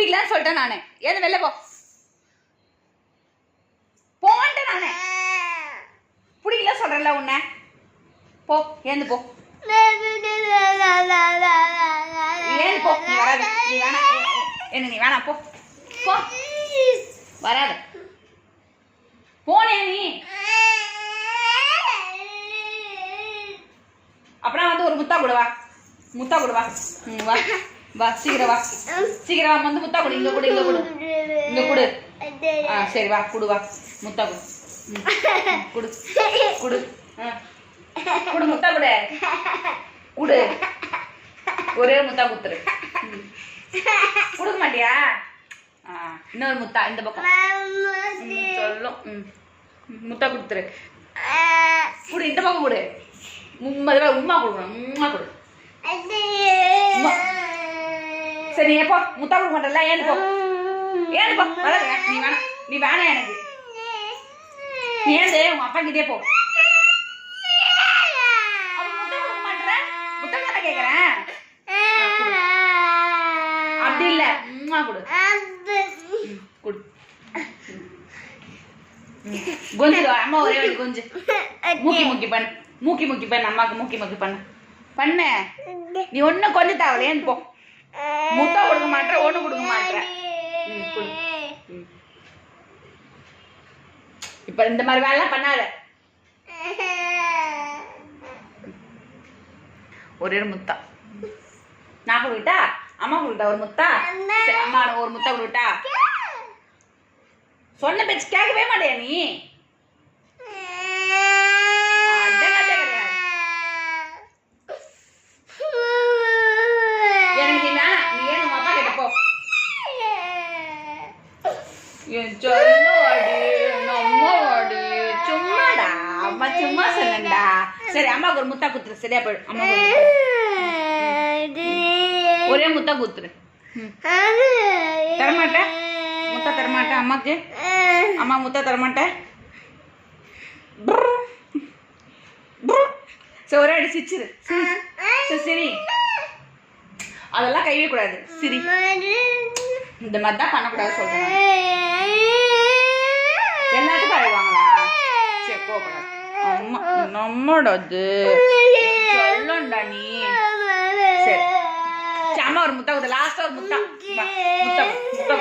பிடிக்கலன்னு சொல்லிட்டேன் நானு. ஏது வெளில போ போன்ட்டேன் நானு. பிடிக்கல சொல்றேன்ல உன்னை. போ ஏந்து போ. ஏன் போ, நீ வராத, நீ வேணா, என்ன நீ வேணா போ போ, வராத போனே நீ. அப்புறம் வந்து ஒரு முத்தா கொடுவா, முத்தா கொடுவா. வா வா சீக்கிரம் வா, சீக்கிரம் வா வந்து முத்தா கொடு. இங்க கொடு, இங்க கொடு, இங்க கொடு. சரி வா குடு, வா முத்தா கொடு. குடு குடு குடு, முத்தா கொடு குடு. ஒரே முத்தா குத்துரு. கொடுக்க மாட்டியா? இன்னொரு முத்தா இந்த பக்கம் சொல்லும். முத்தா கொடுத்துரு. குடு, இந்த பக்கம் கொடு. உம்மா கொடுக்கணும், உம்மா கொடு. சரி எப்போ முத்தா கொடுக்க மாட்டல? ஏன்னு போ, ஏன்னு போ. நீ வேணாம், நீ வேணாம் எனக்கு. நீ ஏந்து உங்க அப்பா கிட்டே போ. முத்தா கொடுக்க மாட்டேன், முத்தா தானே கேட்கறேன். அப்படி இல்ல, உம்மா கொடு கொடு. கொஞ்சு அம்மா ஒரே வாட்டி கொஞ்சு. மூக்கி மூக்கி பண்ணு, மூக்கி மூக்கி பண்ணு. அம்மாவுக்கு மூக்கி மூக்கி பண்ணு பண்ணு. நீ ஒன்னும் கொஞ்சம் தேவையில்லையேன்னு போ. முத்தா கொடுக்க மாட்டேன், ஒண்ணு கொடுக்க மாட்டேன். இப்ப இந்த மாதிரி வேலை பண்ணாத. ஒரே ஒரு முத்தா நான் கொடுக்கிட்டா? அம்மா கொடுக்கிட்டா ஒரு முத்தா? அம்மா ஒரு முத்தா கொடுக்கிட்டா? சொன்ன பேச்சு கேட்கவே மாட்டியா நீ? எனக்கு நீ வேணாம், நீ ஏன் உங்க அப்பா கிட்ட போ. என் சொல்லுவாடி, நம்மவாடி, சும்மாடா, அம்மா சும்மா சொன்னேன்டா. சரி அம்மாவுக்கு ஒரு முத்தா குத்துரு, சரியா போயிடும். அம்மா ஒரே முத்தா குத்துரு. தரமாட்டேன், முத்தா தரமாட்டேன் அம்மாக்கு. அம்மா முத்தா தரமாட்டேன். சரி ஒரே அடி சிரிச்சிரு. சரி அதெல்லாம் கைவே கூடாது. சரி இந்த மாதிரி தான் பண்ணக்கூடாது சொல்றேன். எல்லாத்துக்கும் அழைவாங்களா? சரி போகக்கூடாது. அம்மா நம்மடா அது சொல்லண்டா நீ. சரி அம்மா ஒரு முத்தா கொடுத்த, லாஸ்டா ஒரு முத்தா. முத்தா முத்தா